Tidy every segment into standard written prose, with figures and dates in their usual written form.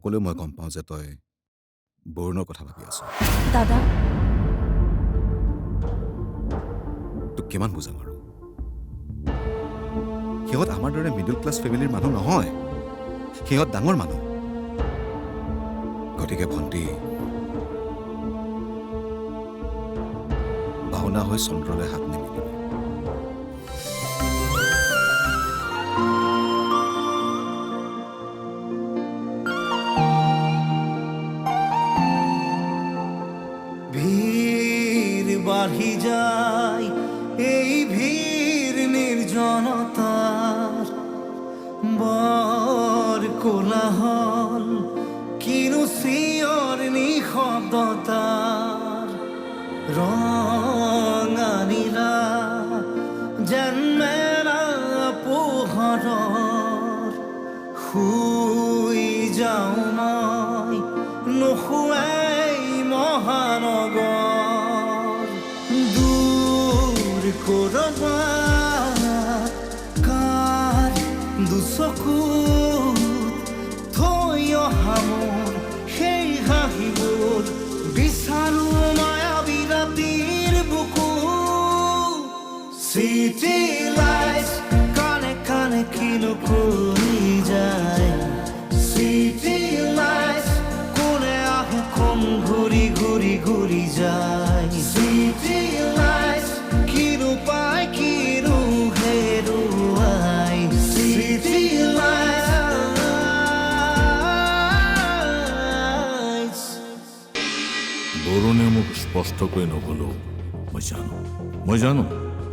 নকলেও মই গম পাওঁ যে তই বৰুণৰ কথা ভাবি আছ। দাদা, তোক কিমান বুজাম আৰু? সিহঁত আমাৰ দৰে মিডল ক্লাছ ফেমিলিৰ মানুহ নহয়। সিহঁত ডাঙৰ মানুহ। গতিকে ভণ্টি, ভাওনা হৈ চন্দ্ৰলৈ হাত নিমিলিবি। ভিড় বাঢ়ি যায় এই ভিড় নিৰ্জনতাৰ, বৰ কোলাহল কিনো চিঞৰ নিশব্দতাৰ, ৰঙানীলা যেন মেলা পোহৰৰ, শুই যাওঁ মই নুশুৱাই মহানগৰ, দূৰ কৰবাত কাৰ দুচকুত থৈ অহা মোৰ সেই হাঁহিবোৰ, বিচাৰো মায়াবী ৰাতিৰ বুকু, চিটি লাইটছ কানে কানে কিনো কৰি যায়, চিটি লাইটছ কোনে আহে কোন ঘূৰি ঘূৰি ঘূৰি যায়, চিটি লাইটছ কিনো পায় কিনো হেৰুৱাই, চিটি লাইটছ। বৰুণে মোক স্পষ্টকৈ নকলেও মই জানো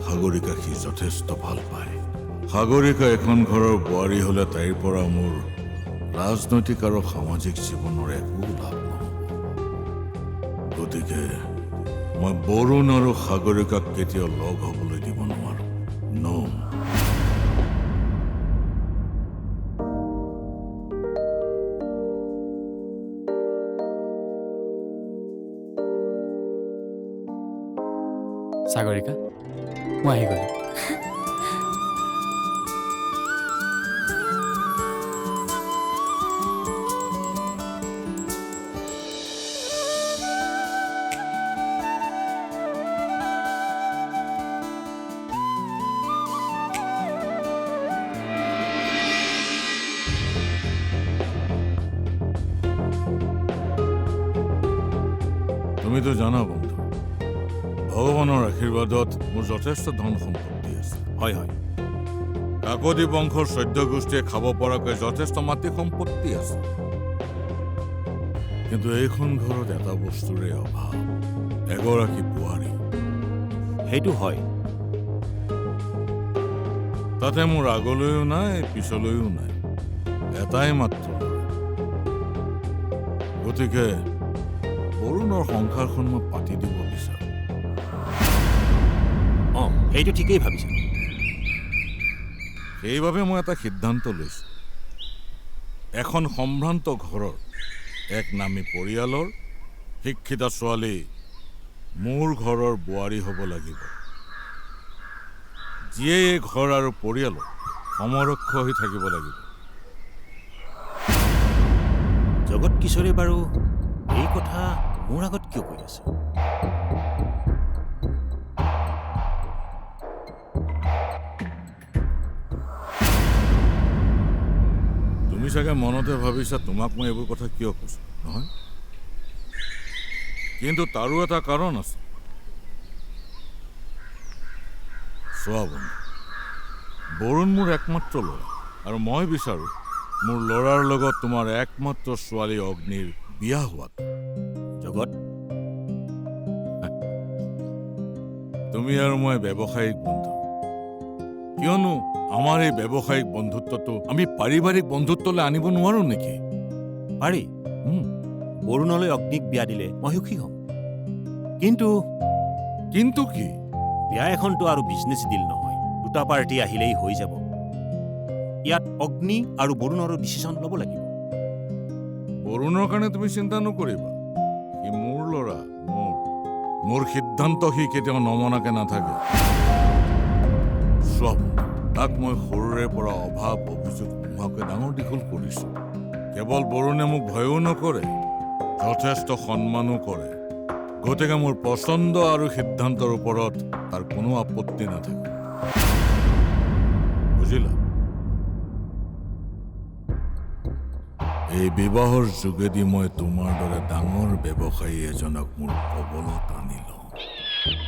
সাগৰিকা সি যথেষ্ট ভাল পায়। সাগৰিকা এখন ঘৰৰ বোৱাৰী হলে তাইৰ পৰা মোৰ ৰাজনৈতিক আৰু সামাজিক জীৱনৰ একো লাভ নহ'ব। গতিকে মই বৰুণ আৰু সাগৰিকাক কেতিয়াও লগ হ'বলৈ দিব নোৱাৰো। সাগৰিকা, মই আহি গ'লো। তুমিতো জানা বন্ধু, ভগৱানৰ আশীৰ্বাদত মোৰ যথেষ্ট ধন সম্পত্তি আছে। হয় হয়, কাকতি বংশৰ 14 গোষ্ঠীয়ে খাব পৰাকৈ যথেষ্ট মাটি সম্পত্তি আছে। কিন্তু এইখন ঘৰত এটা বস্তুৰে অভাৱ, এগৰাকী বোৱাৰী। সেইটো হয়। তাতে মোৰ আগলৈও নাই পিছলৈও নাই, এটাই মাত্ৰ ল'ৰা। গতিকে বৰুণৰ সংসাৰখন মই পাতি দিব বিচাৰোঁ। অঁ, সেইটো ঠিকেই ভাবিছা। সেইবাবে মই এটা সিদ্ধান্ত লৈছোঁ। এখন সম্ভ্ৰান্ত ঘৰৰ এক নামী পৰিয়ালৰ শিক্ষিত ছোৱালী মোৰ ঘৰৰ বোৱাৰী হ'ব লাগিব, যিয়ে এই ঘৰ আৰু পৰিয়ালৰ সমৰক্ষ হৈ থাকিব লাগিব। জগত কিশোৰে বাৰু এই কথা মোৰ আগত কিয় কৈ আছে? তুমি চাগে মনতে ভাবিছা তোমাক মই এইবোৰ কথা কিয় কৈছো, নহয়? কিন্তু তাৰো এটা কাৰণ আছে। চোৱা বন্ধু, বৰুণ মোৰ একমাত্ৰ ল'ৰা, আৰু মই বিচাৰোঁ মোৰ ল'ৰাৰ লগত তোমাৰ একমাত্ৰ ছোৱালী অগ্নিৰ বিয়া হোৱাটো। জগত, তুমি আৰু মই ব্যৱসায়িক বন্ধু, কিয়নো আমাৰ এই ব্যৱসায়িক বন্ধুত্বটো আমি পাৰিবাৰিক বন্ধুত্বলৈ আনিব নোৱাৰো নেকি? পাৰি। বৰুণলৈ অগ্নিক বিয়া দিলে মই সুখী হ'ম। কিন্তু কিন্তু কি? বিয়া এখনতো আৰু বিজনেছ ডিল নহয়, দুটা পাৰ্টি আহিলেই হৈ যাব। ইয়াত অগ্নি আৰু বৰুণৰো ডিচিশ্যন ল'ব লাগিব। বৰুণৰ কাৰণে তুমি চিন্তা নকৰিবা, সি মোৰ ল'ৰা। মোৰ সিদ্ধান্ত সি কেতিয়াও নমনাকে নাথাকে। চব তাক মই সৰুৰে পৰা অভাৱ অভিযোগ নোহোৱাকৈ ডাঙৰ দীঘল কৰিছো, কেৱল বৰুণে মোক ভয়ো নকৰে, যথেষ্ট সন্মানো কৰে। গতিকে মোৰ পচন্দ আৰু সিদ্ধান্তৰ ওপৰত তাৰ কোনো আপত্তি নাথাকে। বুজিলা? এই বিবাহৰ যোগেদি মই তোমাৰ দৰে ডাঙৰ ব্যৱসায়ী এজনক মোৰ কবলত আনি লওঁ।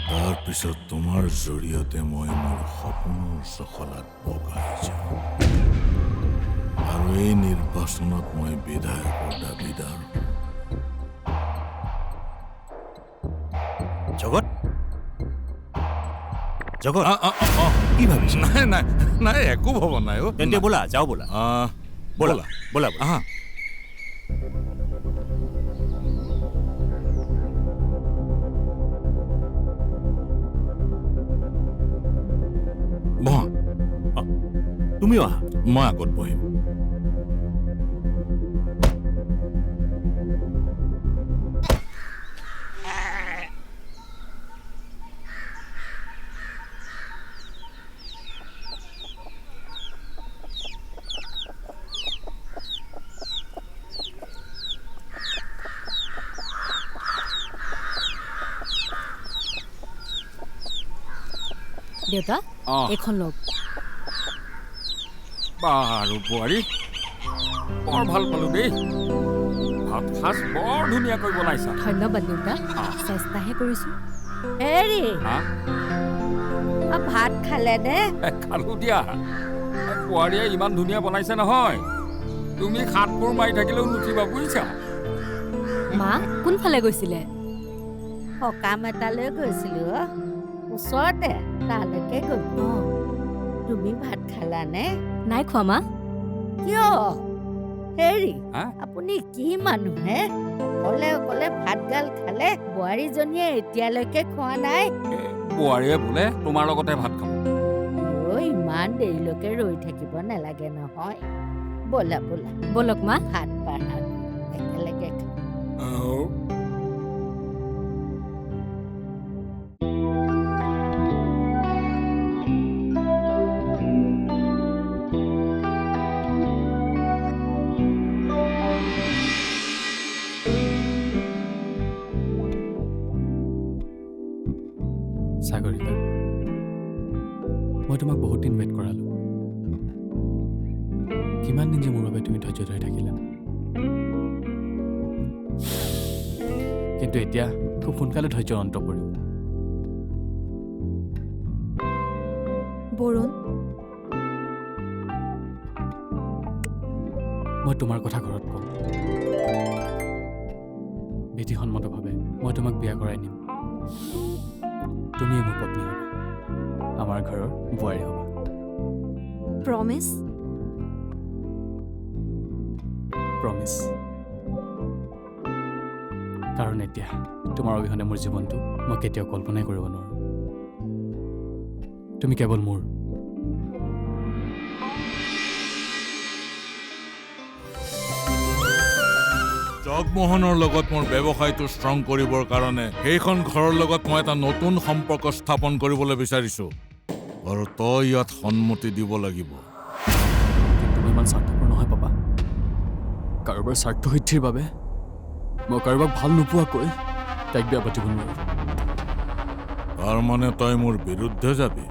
তাৰ পিছত তোমাৰ জৰিয়তে মই মোৰ সপোনৰ চখলাত বগাই যাওঁ আৰু এই নিৰ্বাচনত মই বিধায়কৰ দাবীদাৰ। জগত জগত কি ভাবিছ? নাই নাই নাই, একো ভবা নাই। তেন্তে ব'লা, যাওঁ ব'লা। ব'লা ব'লা ব'লা। আহা। বহা, তুমিও আহা। মই আগত বহিম। দেউতা এইখন লওক। বাৰু বোৱাৰী, বৰ ভাল পালো দেই। ভাত সাজ বৰ ধুনীয়াকৈ বনাইছা। ধন্যবাদ দেউতা, চেষ্টাহে কৰিছো। হেৰি হা? ভাত খালে নে? খালো দিয়া। বোৱাৰীয়ে ইমান ধুনীয়া বনাইছে নহয়, তুমি খাটবোৰ মাৰি থাকিলেও নুঠিবা, বুজিছা? মা কোনফালে গৈছিলে? সকাম এটালৈ গৈছিলো ওচৰতে, তালৈকে গ'ল। তুমি ভাত খালানে? নাই খোৱা মা। কিয়? হেৰি, হা? আপুনি কি মানুহে অকলে অকলে ভাতগাল খালে? বোৱাৰীজনীয়ে এতিয়ালৈকে খোৱা নাই? বোৱাৰীয়ে বোলে তোমাৰ লগতে ভাত খাম। ইমান দেৰিলৈকে ৰৈ থাকিব নালাগে নহয়। ব'লা ব'লা, ব'লক মা। ভাত বাঢ়া, একেলগে খাম। সাগৰিকা, মই তোমাক বহুত দিন ৱেইট কৰালো। কিমান দিন যে মোৰ বাবে তুমি ধৈৰ্য ধৰি থাকিলা, কিন্তু এতিয়া খুব সোনকালে ধৈৰ্যৰ অন্ত পৰিব। বৰুণ, মই তোমাৰ কথা ঘৰত ক'ম। বিধিসন্মতভাৱে মই তোমাক বিয়া কৰাই নিম। তুমিয়ে মোৰ পত্নী হ'বা, আমাৰ ঘৰৰ বোৱাৰী হ'বা। প্ৰমিছ? প্ৰমিছ। কাৰণ এতিয়া তোমাৰ অবিহনে মোৰ জীৱনটো মই কেতিয়াও কল্পনাই কৰিব নোৱাৰোঁ। তুমি কেৱল মোৰ। জগমোহনৰ লগত মোৰ ব্যৱসায়টো ষ্ট্ৰং কৰিবৰ কাৰণে সেইখন ঘৰৰ লগত মই এটা নতুন সম্পৰ্ক স্থাপন কৰিবলৈ বিচাৰিছোঁ, আৰু তই ইয়াত সন্মতি দিব লাগিব। কিন্তু মই ইমান স্বাৰ্থপৰ নহয় পাপা। কাৰোবাৰ স্বাৰ্থ সিদ্ধিৰ বাবে মই কাৰোবাক ভাল নোপোৱাকৈ তাইক বিয়া পাতিব নোৱাৰোঁ। তাৰ মানে তই মোৰ বিৰুদ্ধে যাবি?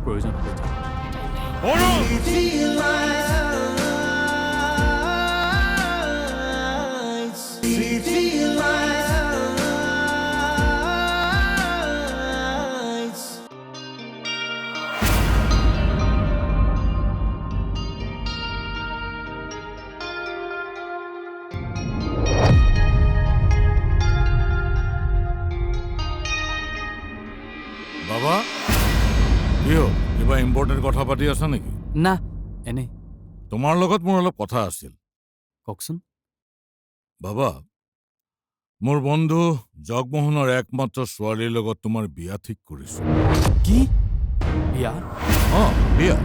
প্ৰয়োজন হ'লে যাম। City lights. বাবা, কি হ'ল? কিবা ইম্পৰ্টেণ্ট কথা পাতি আছা নেকি? না, এনেই। তোমাৰ লগত মোৰ অলপ কথা আছিল। কওকচোন। বাবা, মোৰ বন্ধু জগমোহনৰ একমাত্ৰ ছোৱালীৰ লগত তোমাৰ বিয়া ঠিক কৰিছো। কি? বিয়া? বিয়া।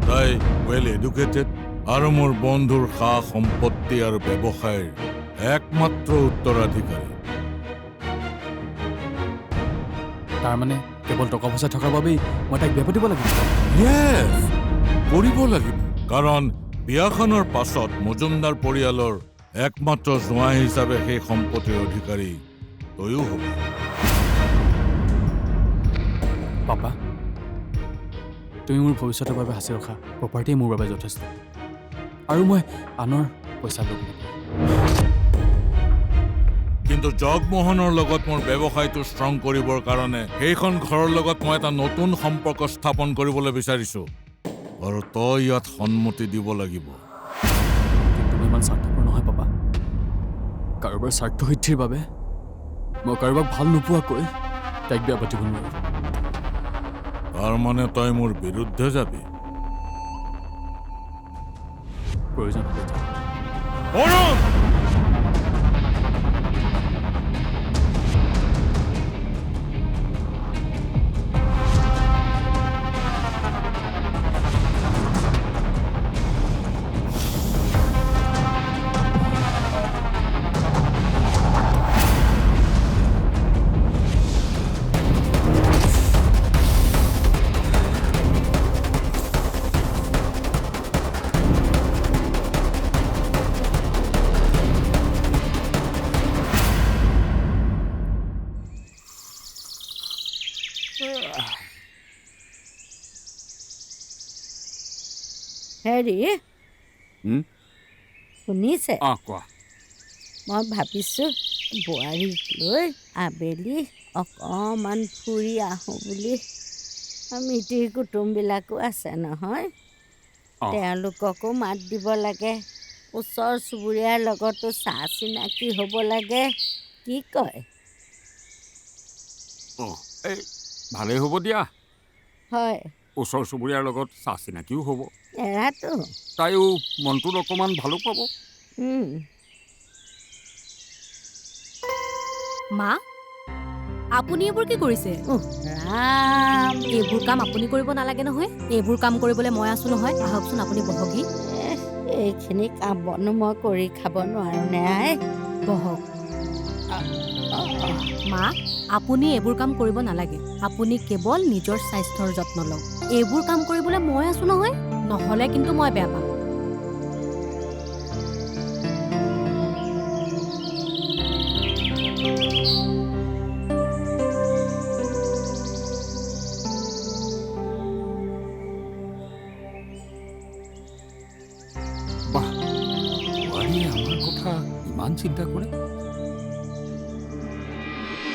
তাই ৱেল এডুকেটেড আৰু মোৰ বন্ধুৰ সা সম্পত্তি আৰু ব্যৱসায়ৰ একমাত্ৰ উত্তৰাধিকাৰী। তাৰমানে কেৱল টকা পইচা থকাৰ বাবেই মই তাইক বিয়া পাতিব লাগিব? য়েছ, কৰিব লাগিব। কাৰণ বিয়াখনৰ পাছত মজুমদাৰ পৰিয়ালৰ একমাত্ৰ জোঁৱাই হিচাপে সেই সম্পত্তিৰ অধিকাৰী তয়ো হ'ব। পাপা, তুমি মোৰ ভৱিষ্যতৰ বাবে সাঁচি ৰখা প্ৰপাৰ্টিয়ে মোৰ বাবে যথেষ্ট, আৰু মই আনৰ পইচা ল'ব লাগিব। কিন্তু জগমোহনৰ লগত মোৰ ব্যৱসায়টো ষ্ট্ৰং কৰিবৰ কাৰণে সেইখন ঘৰৰ লগত মই এটা নতুন সম্পৰ্ক স্থাপন কৰিবলৈ বিচাৰিছোঁ, আৰু তই ইয়াত সন্মতি দিব লাগিব। কিন্তু মই ইমান স্বাৰ্থপৰ নহয় পাপা। কাৰোবাৰ স্বাৰ্থ সিদ্ধিৰ বাবে মই কাৰোবাক ভাল নোপোৱাকৈ তাইক বেয়া পাতিব নোৱাৰোঁ। তাৰ মানে তই মোৰ বিৰুদ্ধে যাবি? প্ৰয়োজন হ'ব যাম। বৰুণ! হেৰি শুনিছে, কোৱা। মই ভাবিছোঁ বোৱাৰীক লৈ আবেলি অকণমান ফুৰি আহোঁ বুলি। মিতিৰ কুটুমবিলাকো আছে নহয়, তেওঁলোককো মাত দিব লাগে। ওচৰ চুবুৰীয়াৰ লগতো চাহ চিনাকি হ'ব লাগে। কি কয়? এই ভালেই হ'ব দিয়া, হয়, ওচৰ চুবুৰীয়াৰ লগত চাহ চিনাকিও হ'ব, এৰাটো তাইও মনটোত অকণমান ভালো পাব। মা, আপুনি এইবোৰ কি কৰিছে? ৰাম, এইবোৰ কাম আপুনি কৰিব নালাগে নহয়। এইবোৰ কাম কৰিবলৈ মই আছো নহয়। আহকচোন, আপুনি বহকহি। এইখিনি কাম বনো মই কৰি খাব নোৱাৰোঁ নে আই? বহক। মা, আপুনি এইবোৰ কাম কৰিব নালাগে। আপুনি কেৱল নিজৰ স্বাস্থ্যৰ যত্ন লওক। এইবোৰ কাম কৰিবলৈ মই আছো নহয়, নহ'লে কিন্তু মই বেয়া পাম। বাহ, বোৱাৰীয়ে আমাৰ কথা ইমান চিন্তা কৰে।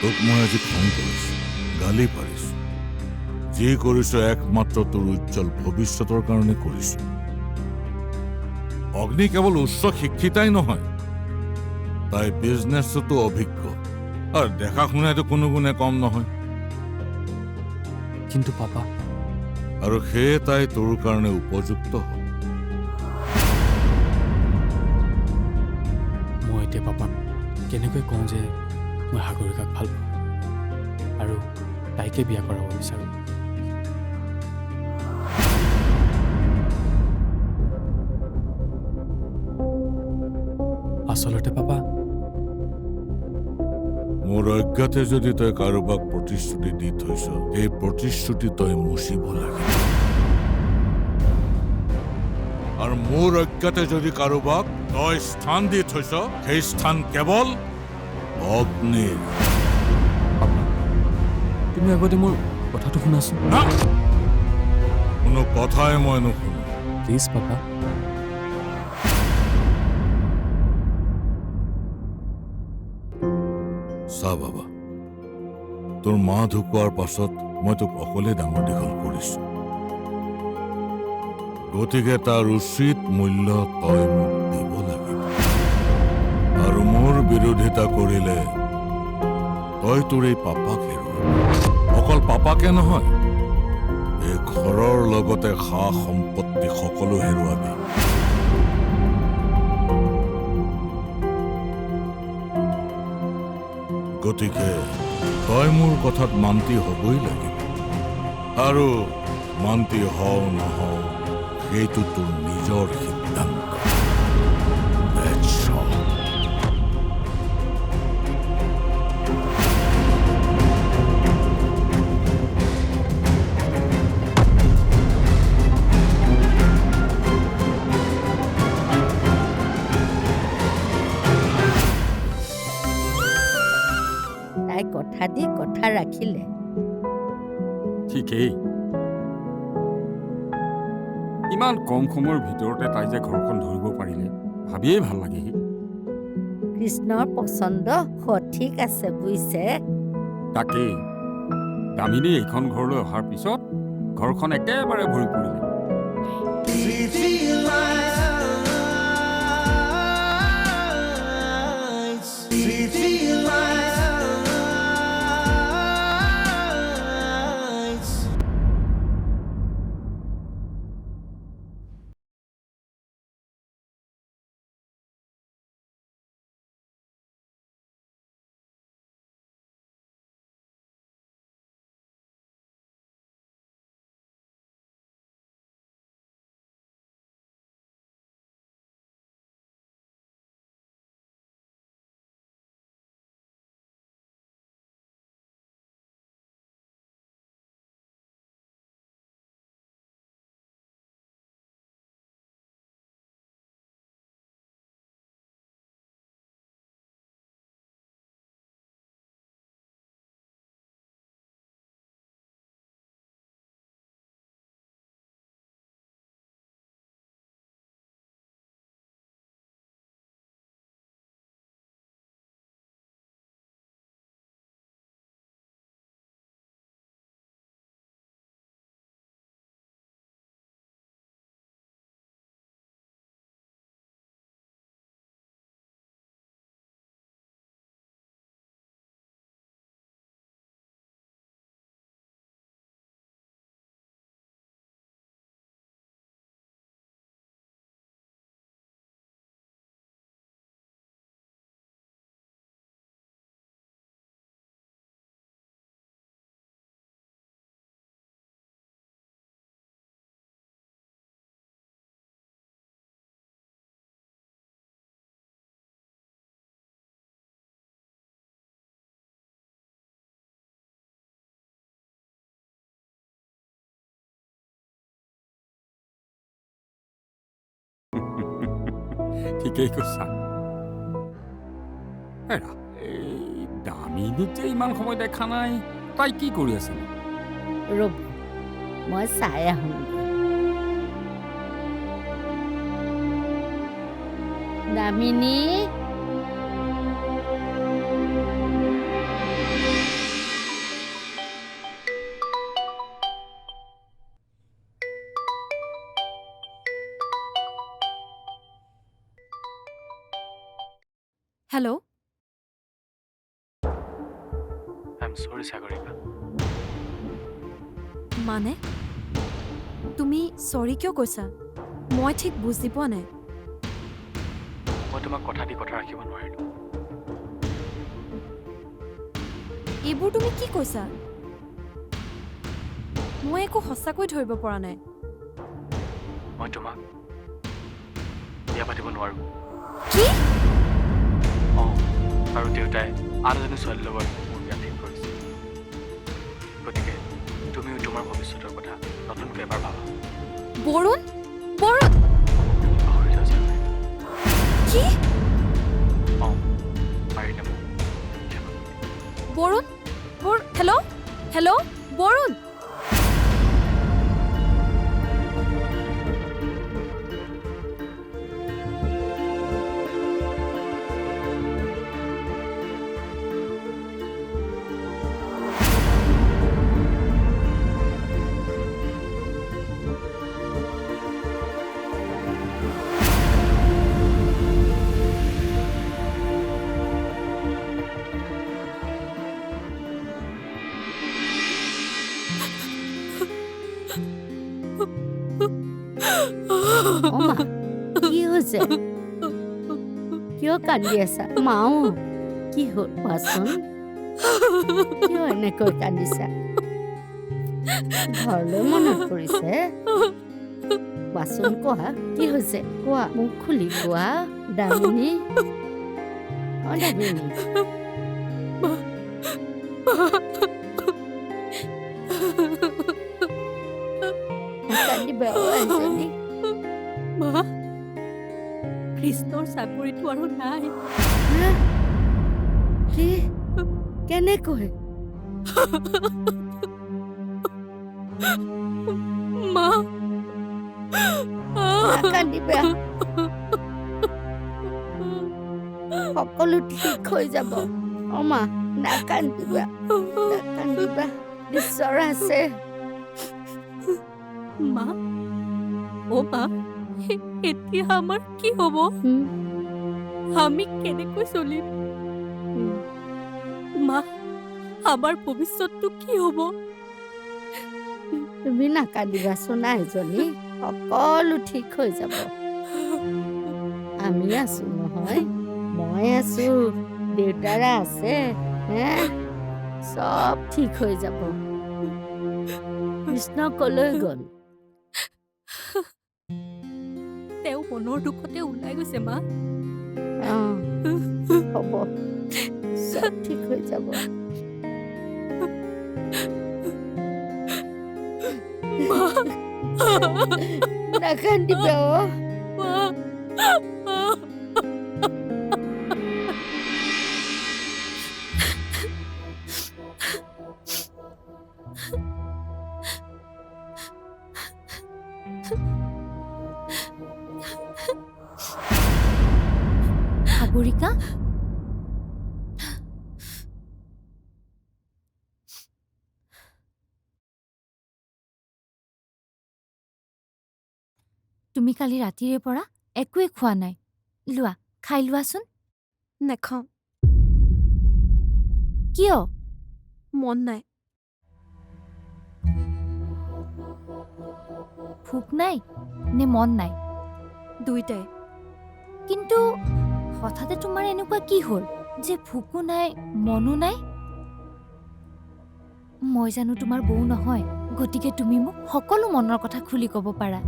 তোক মই আজি খং কৰিছোঁ, গালি পাৰিছোঁ। যি কৰিছোঁ একমাত্ৰ তোৰ উজ্জ্বল ভৱিষ্যতৰ কাৰণে কৰিছোঁ। অগ্নি কেৱল উচ্চ শিক্ষিতাই নহয়, তাই বিজনেছতো অভিজ্ঞ, আৰু দেখা শুনাইতো কোনো গুণে কম নহয়। কিন্তু পাপা, আৰু সেয়ে তাই তোৰ কাৰণে উপযুক্ত হ'ব। মই এতিয়া পাপাক কেনেকৈ কওঁ যে মই সাগৰিকাক ভাল পাওঁ আৰু তাইকে বিয়া কৰাব বিচাৰোঁ? আচলতে পাপা, মোৰ অজ্ঞাতে যদি তই কাৰোবাক প্ৰতিশ্ৰুতি দি থৈছ, এই প্ৰতিশ্ৰুতি তই মুচিব লাগে। আৰু মোৰ অজ্ঞাতে যদি কাৰোবাক তই স্থান দি থৈছ, সেই স্থান কেৱল অগ্নিৰ। পাপা, তুমি আগতে মোৰ কথাটো শুনাচোন। না, কোনো কথাই মই নুশুনো। Please papa. চা বাবা, তোৰ মা ঢুকোৱাৰ পাছত মই তোক অকলে ডাঙৰ দীঘল কৰিছো, গতিকে তাৰ উচিত মূল্য তই মোক দিব লাগিব। আৰু মোৰ বিৰোধিতা কৰিলে তই তোৰ এই পাপাক হেৰুৱাবি। অকল পাপাকে নহয়, এই ঘৰৰ লগতে সা সম্পত্তি সকলো হেৰুৱাবি। গতিকে তই মোৰ কথাত মান্তি হ'বই লাগিব, আৰু মান্তি হও নহও সেইটো তোৰ নিজৰ সিদ্ধান্ত। That's all. কথা দি কথা ৰাখিলে। ঠিকেই ইমান কম সময়ৰ ভিতৰতে তাই যে ঘৰখন ধৰিব পাৰিলে ভাবিয়েই ভাল লাগে। কৃষ্ণৰ পচন্দ সঠিক আছে বুজিছে। তাকেই দামিনী এইখন ঘৰলৈ অহাৰ পিছত ঘৰখন একেবাৰে ভৰি পৰিলে। City lights, city lights. ঠিকেই কৈছা। হেৰা এই দামিনীক যে ইমান সময় দেখা নাই, তাই কি কৰি আছিল? ৰ'ব মই চাই আহোঁ। দামিনী হেল্ল', আই এম সৰি সাগৰিকা। মানে তুমি চৰি কিয় কৈছা? মই ঠিক বুজি পোৱা নাই। মই তোমাক কথা দি কথা ৰাখিব নোৱাৰিলোঁ। এইবোৰ তুমি কি কৈছা? মই একো সঁচাকৈ ধৰিব পৰা নাই। মই তোমাক বিয়া পাতিব নোৱাৰোঁ। কি? অঁ, আৰু দেউতাই আন এজনী ছোৱালীৰ লগত মোৰ বিয়া ঠিক কৰিছে। গতিকে তুমিও তোমাৰ ভৱিষ্যতৰ কথা নতুনকৈ এবাৰ ভাবা। বৰুণ, বৰুণ তুমি পাহৰি যোৱা যেন লাগে। কি? অঁ, পাৰিলে মোক বিয়া পাতিব। Barun, hello', hello', Barun. অমা কি হৈছে? কিয় কান্দি আছা? মাও কি হ'ল কোৱাচোন? কিয় এনেকৈ কান্দিছা? ঘৰলৈ মনত পৰিছে? কোৱাচোন, কোৱা কি হৈছে? কোৱা, মুখ খুলি কোৱা। দামিনী, অ দামিনী, কান্দিবা আইজনী। মা, কৃষ্ণৰ চাকৰিটো আৰু নাই। কি? কেনেকৈ মা নাকান্দিবা সকলো ঠিক হৈ যাব অমা নাকান্দিবা ঈশ্বৰ আছে মা অ' মা এতিয়া আমাৰ কি হ'ব আমি কেনেকৈ চলিম মা আমাৰ ভৱিষ্যতটো কি হ'ব তুমি নাকান্দিবা চোনা এজনী সকলো ঠিক হৈ যাব আমি আছো নহয় মই আছো দেউতাৰা আছে হে চব ঠিক হৈ যাব কৃষ্ণ কলৈ গ'ল তেওঁ মনৰ দুখতে ওলাই গৈছে মা হ'ব চব ঠিক হৈ যাব নাকান্দিবা সাগৰিকা তুমি কালি ৰাতিৰে পৰা একোৱে খোৱা নাই লোৱা খাই লোৱাচোন নেখাওঁ কিয় মন নাই ভোক নাই নে মন নাই দুইটাই কিন্তু হঠাতে তোমাৰ এনেকুৱা কি হ'ল যে ভোকো নাই মনো নাই মই জানো তোমাৰ বৌ নহয় গতিকে তুমি মোক সকলো মনৰ কথা খুলি ক'ব পাৰা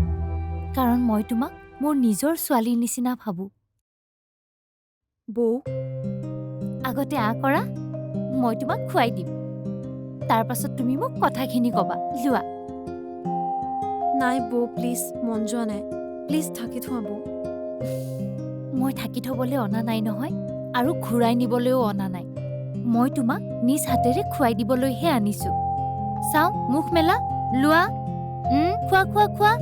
কাৰণ মই তোমাক মোৰ নিজৰ ছোৱালীৰ নিচিনা ভাবোঁ বৌ আগতে কৰা মই তোমাক খুৱাই দিম তাৰ পাছত তুমি মোক কথাখিনি ক'বা লোৱা নাই বৌ প্লিজ মন যোৱা নাই প্লিজ থাকি থোৱা বৌ মই থাকি থ'বলৈ অনা নাই নহয় আৰু ঘূৰাই নিবলৈও অনা নাই মই তোমাক নিজ হাতেৰে খুৱাই দিবলৈহে আনিছোঁ চাওঁ মুখ মেলা লোৱা খোৱা খোৱা খোৱা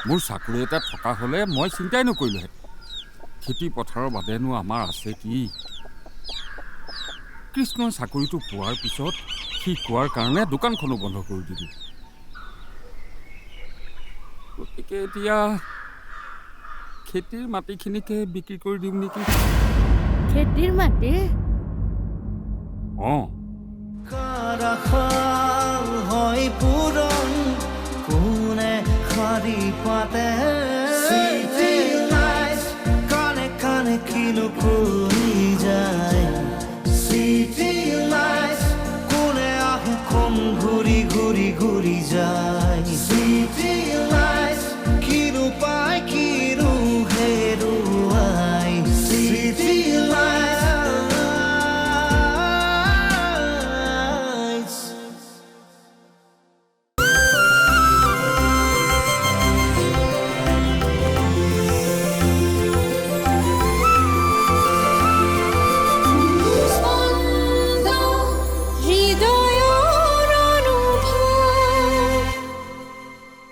মোৰ চাকৰি এটা থকা হ'লে মই চিন্তাই নকৰিলোহেঁতেন খেতি পথাৰৰ বাদেনো আমাৰ আছে কি কৃষ্ণই চাকৰিটো পোৱাৰ পিছত সি কোৱাৰ কাৰণে দোকানখনো বন্ধ কৰি দিলোঁ গতিকে এতিয়া খেতিৰ মাটিখিনিকে বিক্ৰী কৰি দিম নেকি খেতিৰ মাটি অঁ কাৰাখা